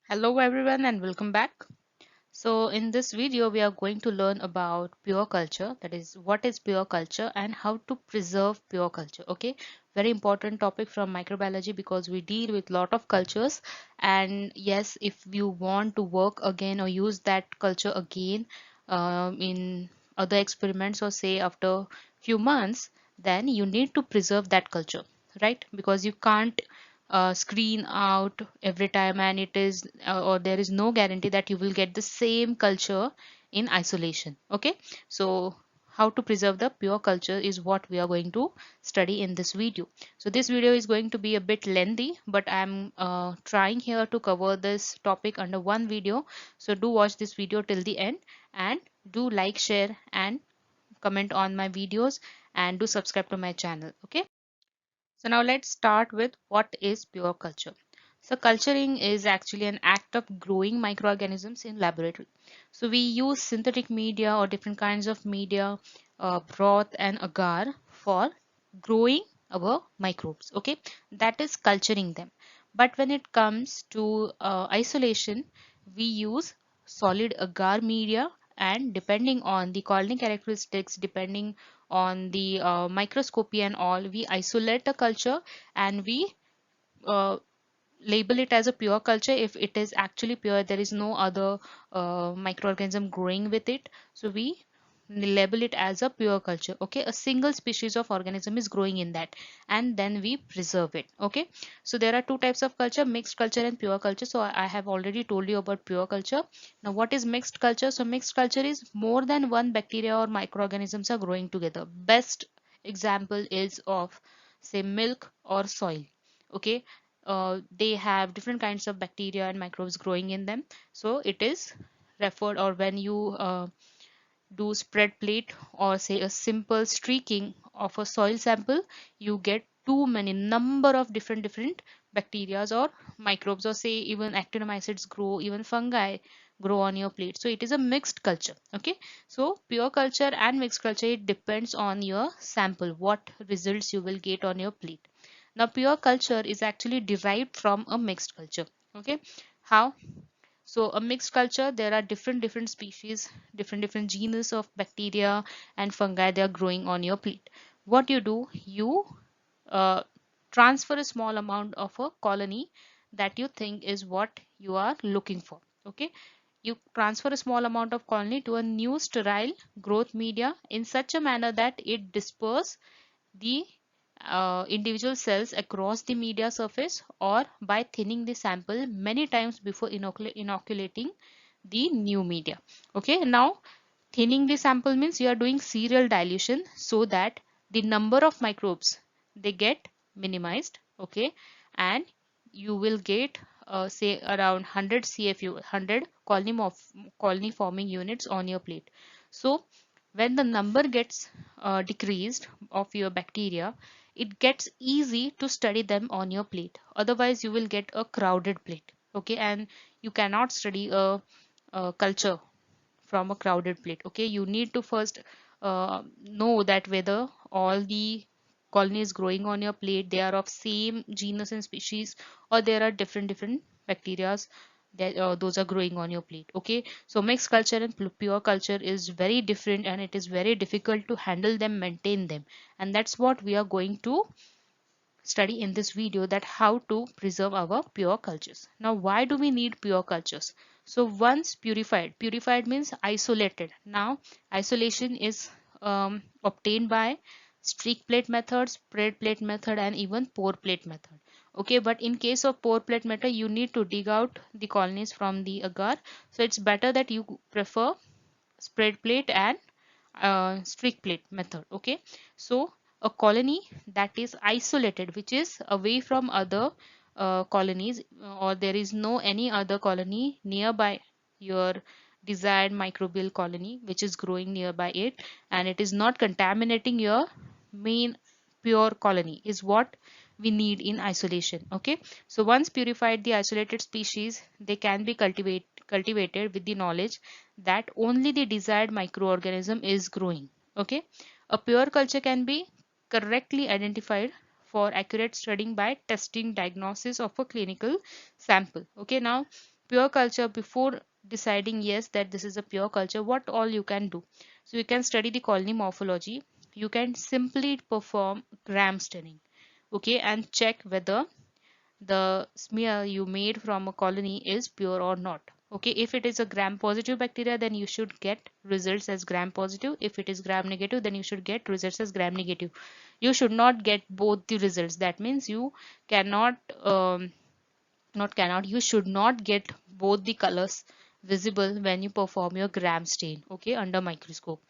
Hello everyone and welcome back. So in this video we are going to learn about pure culture, that is what is pure culture and how to preserve pure culture. Okay, very important topic from microbiology because we deal with lot of cultures, and yes, if you want to work again or use that culture again in other experiments or say after few months, then you need to preserve that culture, right? Because you can't screen out every time, and it is or there is no guarantee that you will get the same culture in isolation. Okay, so how to preserve the pure culture is what we are going to study in this video. So this video is going to be a bit lengthy, but I'm trying here to cover this topic under one video. So do watch this video till the end, and do like, share and comment on my videos, and do subscribe to my channel. Okay, so now let's start with what is pure culture. So culturing is actually an act of growing microorganisms in laboratory. So we use synthetic media or different kinds of media, broth and agar for growing our microbes. Okay, that is culturing them. But when it comes to isolation, we use solid agar media, and depending on the colony characteristics, depending on the microscopy and all, we isolate a culture and we uh, label it as a pure culture if it is actually pure, there is no other microorganism growing with it, so we label it as a pure culture. Okay, a single species of organism is growing in that, and then we preserve it. Okay, so there are two types of culture: mixed culture and pure culture. So I have already told you about pure culture. Now what is mixed culture? So mixed culture is more than one bacteria or microorganisms are growing together. Best example is of say milk or soil. Okay, they have different kinds of bacteria and microbes growing in them, so it is referred, or when you do spread plate or say a simple streaking of a soil sample, you get too many number of different bacteria or microbes, or say even actinomycetes grow, even fungi grow on your plate. So it is a mixed culture. Okay, so pure culture and mixed culture, it depends on your sample, what results you will get on your plate. Now pure culture is actually derived from a mixed culture. Okay, how? So a mixed culture, there are different species, different genus of bacteria and fungi, they are growing on your plate. What you do, you uh, transfer a small amount of a colony that you think is what you are looking for. Okay, you transfer a small amount of colony to a new sterile growth media in such a manner that it disperse the individual cells across the media surface, or by thinning the sample many times before inoculating the new media. Okay, now thinning the sample means you are doing serial dilution so that the number of microbes, they get minimized. Okay, and you will get say around 100 CFU, 100 colony forming units on your plate. So when the number gets decreased of your bacteria, it gets easy to study them on your plate. Otherwise you will get a crowded plate. Okay, and you cannot study a culture from a crowded plate. Okay, you need to first know that whether all the colonies growing on your plate, they are of same genus and species, or there are different bacterias that those are growing on your plate. Okay, so mixed culture and pure culture is very different, and it is very difficult to handle them, maintain them, and that's what we are going to study in this video, that how to preserve our pure cultures. Now why do we need pure cultures? So once purified means isolated. Now isolation is obtained by streak plate method, spread plate method and even pour plate method. Okay, but in case of pour plate method, you need to dig out the colonies from the agar, so it's better that you prefer spread plate and streak plate method. Okay, so a colony that is isolated, which is away from other colonies, or there is no any other colony nearby your desired microbial colony which is growing nearby it, and it is not contaminating your main pure colony, is what we need in isolation. Okay, so once purified, the isolated species, they can be cultivated with the knowledge that only the desired microorganism is growing. Okay, a pure culture can be correctly identified for accurate studying by testing diagnosis of a clinical sample. Okay, now pure culture, before deciding yes that this is a pure culture, what all you can do? So you can study the colony morphology. You can simply perform gram staining, okay, and check whether the smear you made from a colony is pure or not. Okay, if it is a gram positive bacteria, then you should get results as gram positive. If it is gram negative, then you should get results as gram negative. You should not get both the results. That means you cannot not cannot you should not get both the colors visible when you perform your gram stain, okay, under microscope.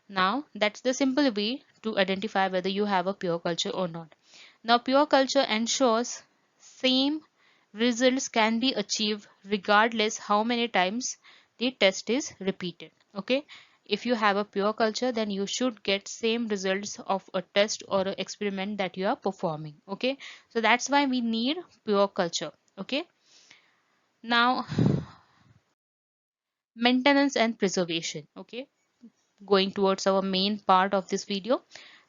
Now that's the simple way to identify whether you have a pure culture or not. Now pure culture ensures same results can be achieved regardless how many times the test is repeated, okay. If you have a pure culture, then you should get same results of a test or an experiment that you are performing, okay. So that's why we need pure culture, okay. Now maintenance and preservation, okay, going towards our main part of this video.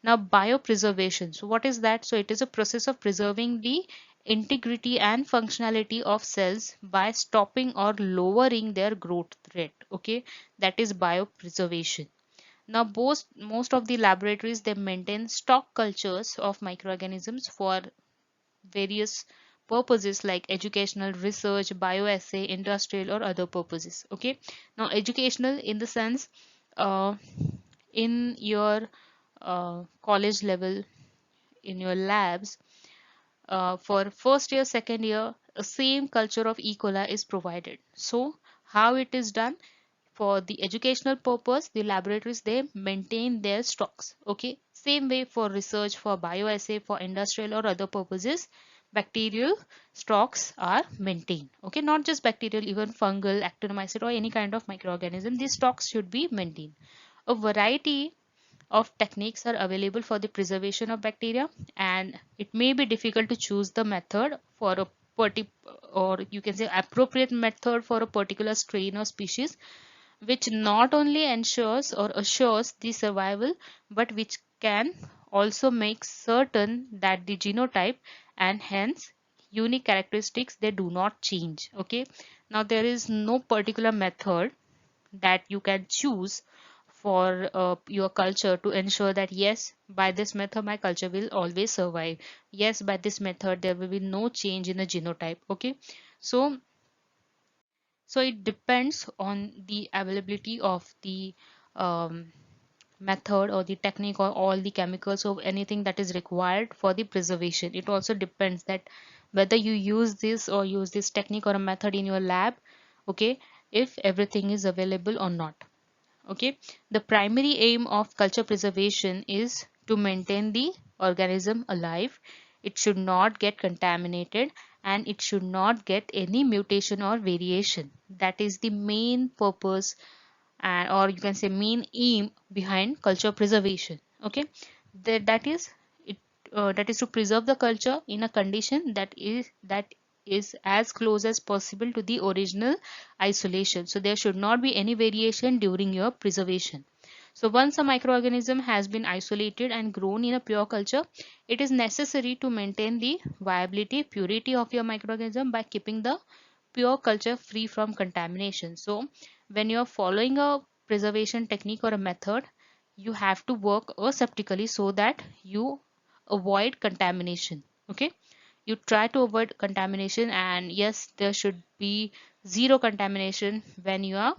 Now biopreservation, so what is that? So it is a process of preserving the integrity and functionality of cells by stopping or lowering their growth rate, okay, that is biopreservation. Now most of the laboratories, they maintain stock cultures of microorganisms for various purposes like educational, research, bioassay, industrial, or other purposes, okay. Now educational in the sense, uh, in your college level, in your labs, for first year, second year, a same culture of E. coli is provided. So how it is done? For the educational purpose, the laboratories, they maintain their stocks, okay. Same way for research, for bioassay, for industrial or other purposes, bacterial stocks are maintained, okay. Not just bacterial, even fungal, actinomycete, or any kind of microorganism, these stocks should be maintained. A variety of techniques are available for the preservation of bacteria, and it may be difficult to choose the method for a or you can say appropriate method for a particular strain or species, which not only ensures or assures the survival, but which can also make certain that the genotype and hence unique characteristics, they do not change, okay. Now there is no particular method that you can choose for your culture to ensure that yes, by this method my culture will always survive, yes, by this method there will be no change in the genotype, okay. so so it depends on the availability of the um, method or the technique or all the chemicals or anything that is required for the preservation. It also depends that whether you use this or use this technique or a method in your lab, okay, if everything is available or not, okay. The primary aim of culture preservation is to maintain the organism alive. It should not get contaminated, and it should not get any mutation or variation. That is the main purpose, and or you can say main aim behind culture preservation, okay. That is it, that is to preserve the culture in a condition that is as close as possible to the original isolation. So there should not be any variation during your preservation. So once a microorganism has been isolated and grown in a pure culture, it is necessary to maintain the viability, purity of your microorganism by keeping the pure culture free from contamination. So when you're following a preservation technique or a method, you have to work aseptically so that you avoid contamination, okay. You try to avoid contamination, and yes, there should be zero contamination when you are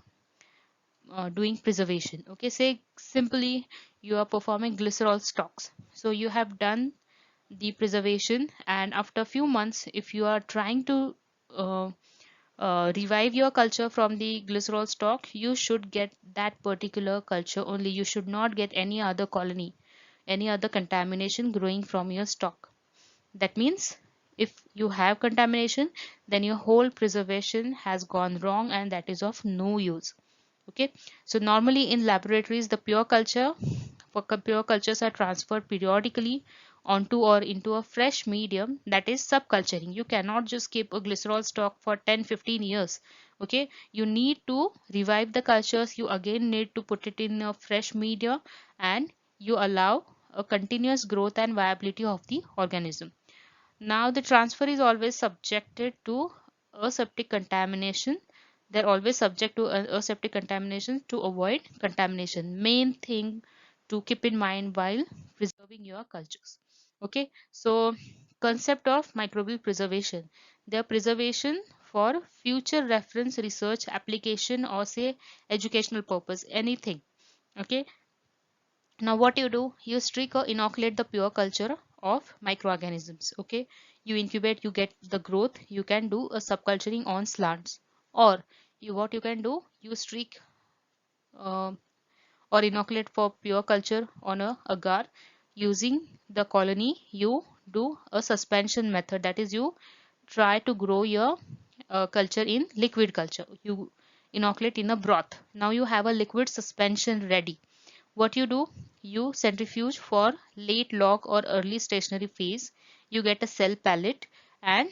doing preservation, okay. Say simply you are performing glycerol stocks, so you have done the preservation, and after a few months if you are trying to uh, revive your culture from the glycerol stock, you should get that particular culture only. You should not get any other colony, any other contamination growing from your stock. That means if you have contamination, then your whole preservation has gone wrong, and that is of no use, okay. So normally in laboratories, the pure cultures are transferred periodically onto or into a fresh medium, that is subculturing. You cannot just keep a glycerol stock for 10-15 years, okay. You need to revive the cultures, you again need to put it in a fresh media, and you allow a continuous growth and viability of the organism. Now the transfer is always subjected to aseptic contamination They're always subject to aseptic contamination to avoid contamination. Main thing to keep in mind while preserving your cultures. Okay, so concept of microbial preservation. Their preservation for future reference, research, application, or say educational purpose, anything. Okay, now what you do, you streak or inoculate the pure culture of microorganisms. Okay, you incubate, you get the growth. You can do a subculturing on slants, or you what you can do, you streak uh, or inoculate for pure culture on a agar. Using the colony, you do a suspension method, that is you try to grow your culture in liquid culture. You inoculate in a broth. Now you have a liquid suspension ready. What you do, you centrifuge for late log or early stationary phase. You get a cell pallet and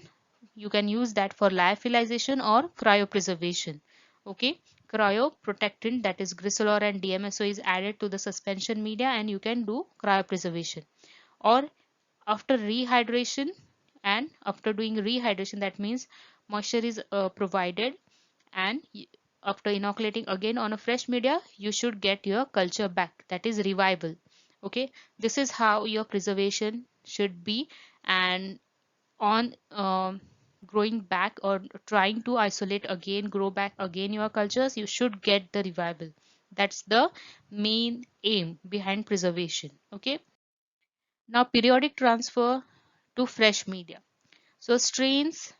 you can use that for lyophilization or cryopreservation. Okay, cryoprotectant, that is glycerol and DMSO, is added to the suspension media and you can do cryopreservation. Or after rehydration, and after doing rehydration, that means moisture is provided, and after inoculating again on a fresh media, you should get your culture back, that is revival. Okay, this is how your preservation should be. And on growing back or trying to isolate again, grow back again your cultures, you should get the revival. That's the main aim behind preservation. Okay, now periodic transfer to fresh media. So strains,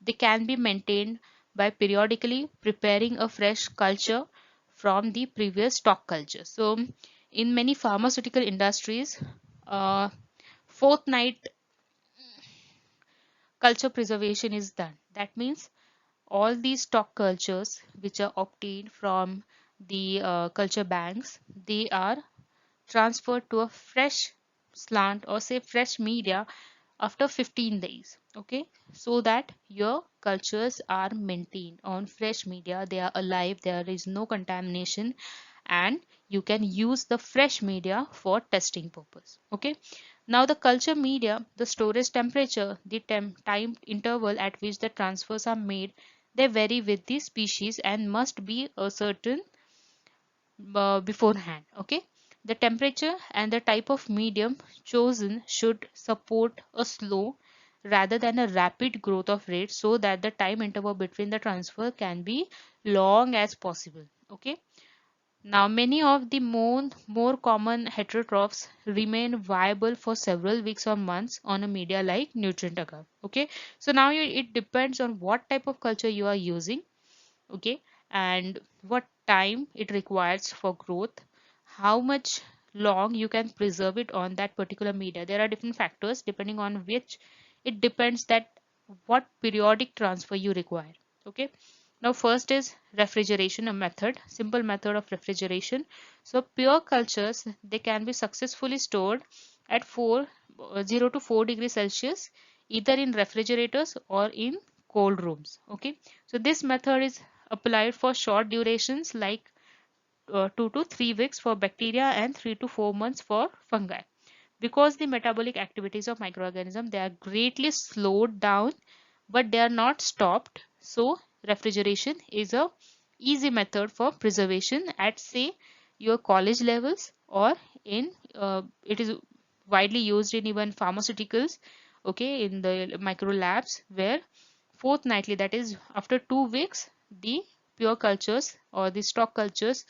they can be maintained by periodically preparing a fresh culture from the previous stock culture. So in many pharmaceutical industries, uh, fortnight culture preservation is done. That means all these stock cultures which are obtained from the culture banks, they are transferred to a fresh slant or say fresh media after 15 days. Okay, so that your cultures are maintained on fresh media, they are alive, there is no contamination, and you can use the fresh media for testing purpose. Okay, now the culture media, the storage temperature, the time interval at which the transfers are made, they vary with the species and must be a certain beforehand. Okay, the temperature and the type of medium chosen should support a slow rather than a rapid growth of rate, so that the time interval between the transfer can be long as possible. Okay, now many of the more common heterotrophs remain viable for several weeks or months on a media like nutrient agar. Okay, so now it depends on what type of culture you are using. Okay, and what time it requires for growth, how much long you can preserve it on that particular media. There are different factors depending on which it depends that what periodic transfer you require. Okay, now first is refrigeration, a method, simple method of refrigeration. So pure cultures, they can be successfully stored at 0 to 4 degrees Celsius, either in refrigerators or in cold rooms. Okay, so this method is applied for short durations like 2 to 3 weeks for bacteria and 3 to 4 months for fungi. Because the metabolic activities of microorganisms, they are greatly slowed down, but they are not stopped. So refrigeration is a easy method for preservation at say your college levels, or in it is widely used in even pharmaceuticals. Okay, in the micro labs where fortnightly, that is after 2 weeks, the pure cultures or the stock cultures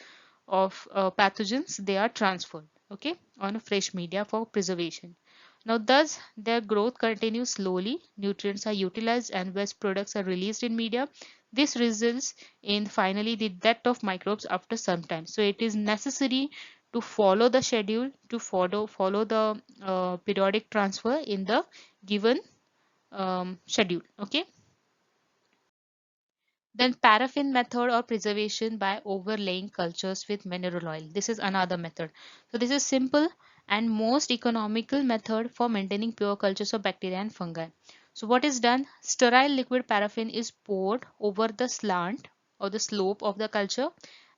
of pathogens, they are transferred. Okay, on a fresh media for preservation. Now thus their growth continues slowly, nutrients are utilized and waste products are released in media. This results in finally the death of microbes after some time. So it is necessary to follow the schedule, to follow the periodic transfer in the given schedule. Okay, then paraffin method or preservation by overlaying cultures with mineral oil. This is another method. So this is simple and most economical method for maintaining pure cultures of bacteria and fungi. So what is done? Sterile liquid paraffin is poured over the slant or the slope of the culture,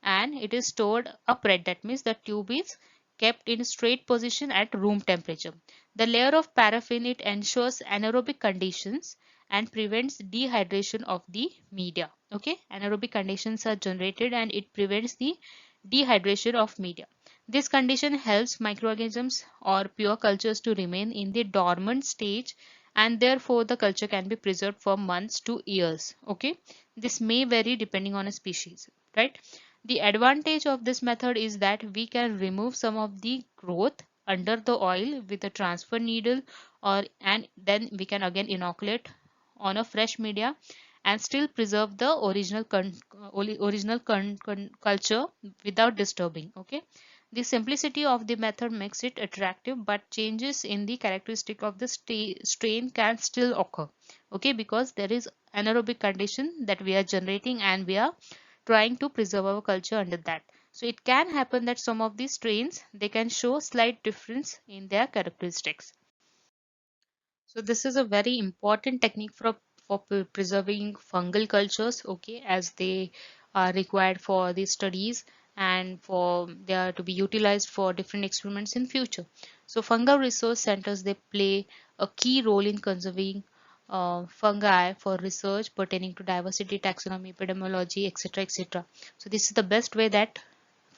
and it is stored upright. That means the tube is kept in straight position at room temperature. The layer of paraffin, it ensures anaerobic conditions and prevents dehydration of the media. Okay, anaerobic conditions are generated and it prevents the dehydration of media. This condition helps microorganisms or pure cultures to remain in the dormant stage, and therefore the culture can be preserved for months to years. Okay, this may vary depending on a species, right? The advantage of this method is that we can remove some of the growth under the oil with a transfer needle, and then we can again inoculate on a fresh media and still preserve the original culture without disturbing. Okay, the simplicity of the method makes it attractive, but changes in the characteristic of the strain can still occur. Okay, because there is anaerobic condition that we are generating and we are trying to preserve our culture under that. So it can happen that some of these strains, they can show slight difference in their characteristics. So this is a very important technique for preserving fungal cultures, okay, as they are required for the studies and for they are to be utilized for different experiments in future. So fungal resource centers, they play a key role in conserving fungi for research pertaining to diversity, taxonomy, epidemiology, etc., etc. So this is the best way that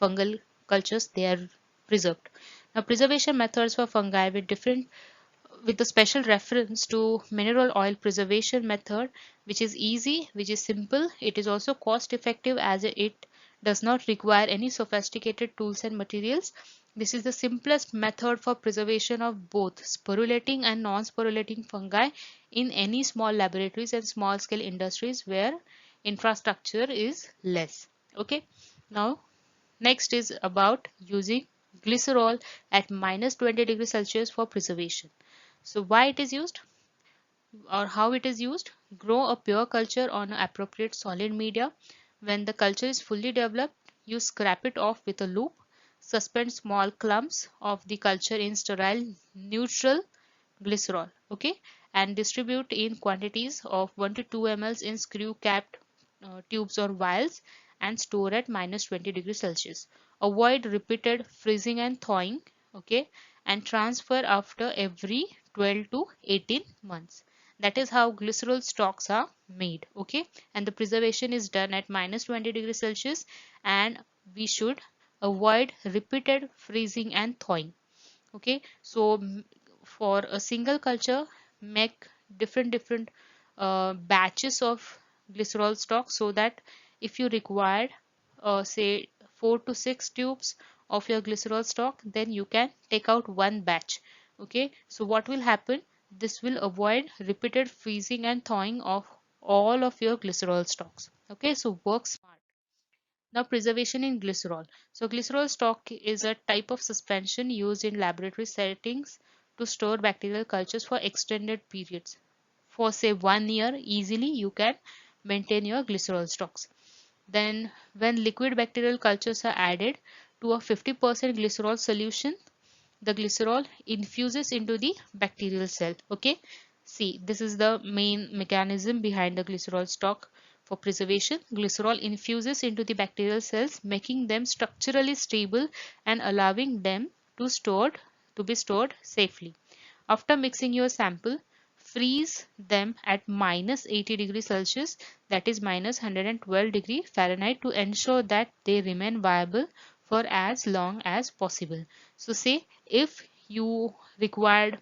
fungal cultures they are preserved. Now preservation methods for fungi with a special reference to mineral oil preservation method, which is easy, which is simple. It is also cost effective as it does not require any sophisticated tools and materials. This is the simplest method for preservation of both sporulating and non-sporulating fungi in any small laboratories and small scale industries where infrastructure is less. Okay, now next is about using glycerol at minus 20 degrees Celsius for preservation. So why it is used or how it is used? Grow a pure culture on an appropriate solid media. When the culture is fully developed, you scrape it off with a loop, suspend small clumps of the culture in sterile neutral glycerol, okay, and distribute in quantities of 1 to 2 ml in screw capped tubes or vials and store at minus 20 degrees Celsius. Avoid repeated freezing and thawing, okay, and transfer after every 12 to 18 months. That is how glycerol stocks are made, okay, and the preservation is done at minus 20 degrees Celsius, and we should avoid repeated freezing and thawing. Okay, so for a single culture, make different batches of glycerol stock, so that if you require say 4 to 6 tubes of your glycerol stock, then you can take out one batch. Okay, so what will happen, this will avoid repeated freezing and thawing of all of your glycerol stocks. Okay, so work smart. Now preservation in glycerol. So glycerol stock is a type of suspension used in laboratory settings to store bacterial cultures for extended periods. For say 1 year, easily you can maintain your glycerol stocks. Then when liquid bacterial cultures are added to a 50% glycerol solution, the glycerol infuses into the bacterial cell. Okay, see, this is the main mechanism behind the glycerol stock. For preservation, glycerol infuses into the bacterial cells, making them structurally stable and allowing them to be stored safely. After mixing your sample, freeze them at minus 80 degrees Celsius, that is minus 112 degree Fahrenheit, to ensure that they remain viable for as long as possible. So say if you required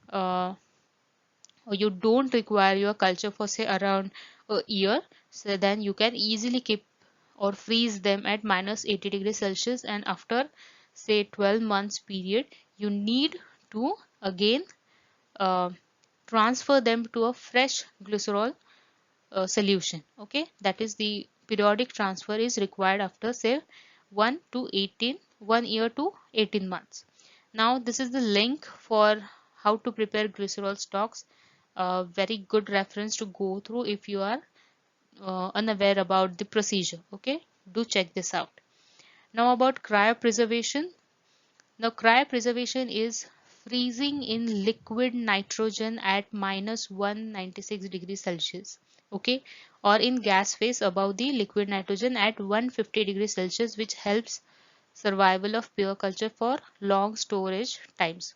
uh, or you don't require your culture for say around a year, so then you can easily keep or freeze them at minus 80 degrees Celsius, and after say 12 months period, you need to again uh, transfer them to a fresh glycerol solution. Okay, that is the periodic transfer is required after say 1 year to 18 months. Now this is the link for how to prepare glycerol stocks. Very good reference to go through if you are unaware about the procedure. Okay, do check this out. Now about cryopreservation. Now, cryopreservation is freezing in liquid nitrogen at minus 196 degrees Celsius, okay, or in gas phase above the liquid nitrogen at 150 degrees Celsius, which helps survival of pure culture for long storage times.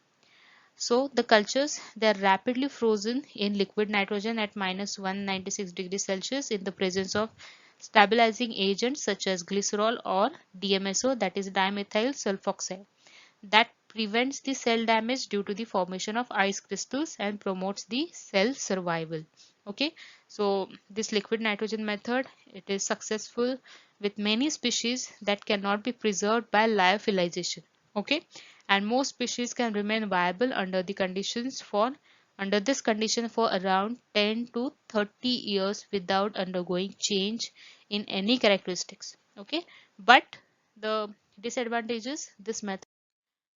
So the cultures, they are rapidly frozen in liquid nitrogen at minus 196 degrees Celsius in the presence of stabilizing agents such as glycerol or DMSO, that is dimethyl sulfoxide, that prevents the cell damage due to the formation of ice crystals and promotes the cell survival. Okay, so this liquid nitrogen method, it is successful with many species that cannot be preserved by lyophilization. Okay, and most species can remain viable under this condition for around 10 to 30 years without undergoing change in any characteristics. Okay, but the disadvantages, this method,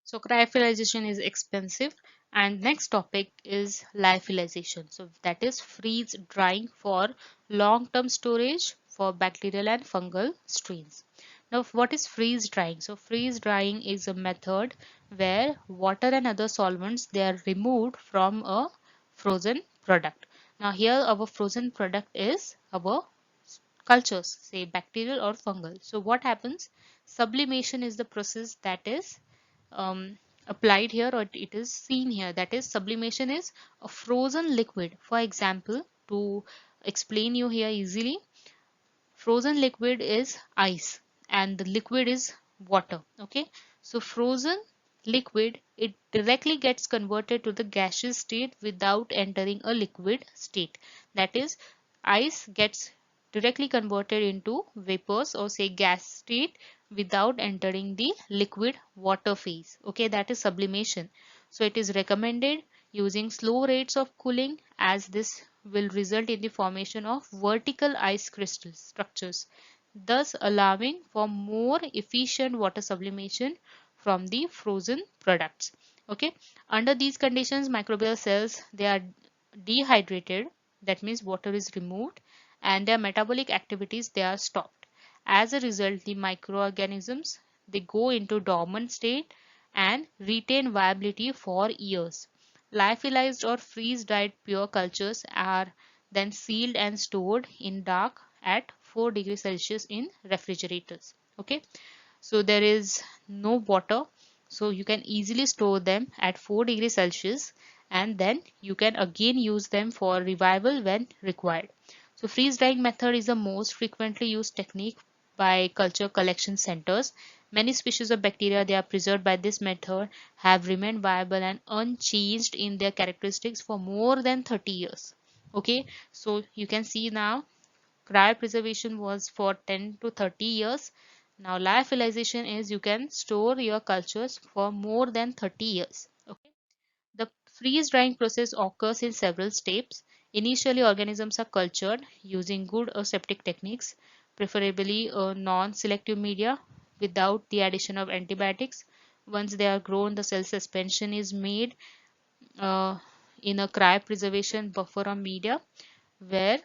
so cryophilization is expensive. And next topic is lyophilization. So that is freeze drying for long-term storage for bacterial and fungal strains. Now, what is freeze drying? So freeze drying is a method where water and other solvents, they are removed from a frozen product. Now here our frozen product is our cultures, say bacterial or fungal. So what happens? Sublimation is the process that is applied here, or it is seen here. That is, sublimation is a frozen liquid. For example, to explain you here easily, frozen liquid is ice and the liquid is water. Okay, so frozen liquid, it directly gets converted to the gaseous state without entering a liquid state. That is, ice gets directly converted into vapors or say gas state without entering the liquid water phase. Okay, that is sublimation. So it is recommended using slow rates of cooling, as this will result in the formation of vertical ice crystal structures, thus allowing for more efficient water sublimation from the frozen products. Okay, under these conditions, microbial cells, they are dehydrated, that means water is removed, and their metabolic activities, they are stopped. As a result, the microorganisms, they go into dormant state and retain viability for years. Lyophilized or freeze-dried pure cultures are then sealed and stored in dark at 4 degrees Celsius in refrigerators. Okay, so there is no water, so you can easily store them at 4 degrees Celsius, and then you can again use them for revival when required. So freeze drying method is the most frequently used technique by culture collection centers. Many species of bacteria, they are preserved by this method, have remained viable and unchanged in their characteristics for more than 30 years. Okay, so you can see now cryopreservation was for 10 to 30 years. Now lyophilization is you can store your cultures for more than 30 years. Okay. The freeze drying process occurs in several steps. Initially, organisms are cultured using good aseptic techniques, preferably a non-selective media without the addition of antibiotics. Once they are grown, the cell suspension is made uh, in a cryopreservation buffer or media where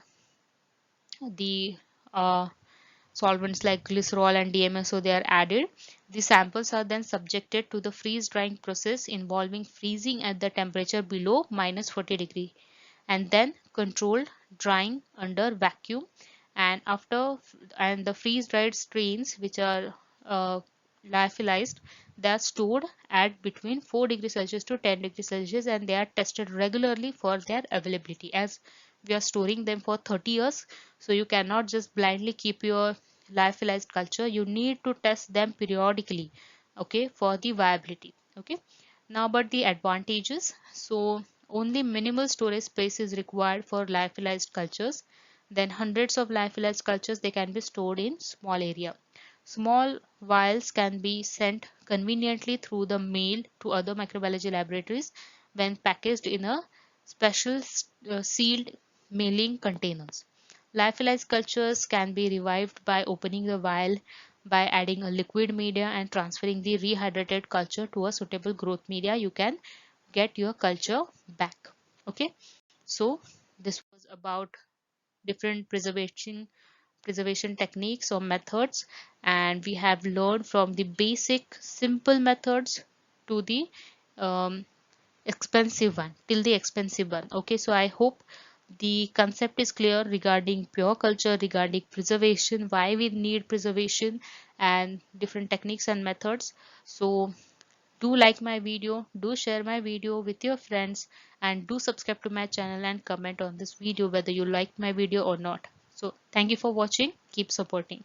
the solvents like glycerol and DMSO, they are added. The samples are then subjected to the freeze drying process involving freezing at the temperature below minus 40 degree, and then controlled drying under vacuum. And the freeze dried strains, which are uh, lyophilized, they are stored at between 4 degrees Celsius to 10 degrees Celsius, and they are tested regularly for their availability, as we are storing them for 30 years. So you cannot just blindly keep your lyophilized culture. You need to test them periodically, okay, for the viability. Okay, now but the advantages. So only minimal storage space is required for lyophilized cultures. Then hundreds of lyophilized cultures, they can be stored in small area. Small vials can be sent conveniently through the mail to other microbiology laboratories when packaged in a special sealed mailing containers. Lyophilized cultures can be revived by opening the vial, by adding a liquid media and transferring the rehydrated culture to a suitable growth media. You can get your culture back. Okay, so this was about different preservation techniques or methods, and we have learned from the basic simple methods to the um, expensive one, till the expensive one. Okay, so I hope the concept is clear regarding pure culture, regarding preservation, why we need preservation, and different techniques and methods. So Do like my video, do share my video with your friends, and do subscribe to my channel and comment on this video whether you liked my video or not. So thank you for watching. Keep supporting.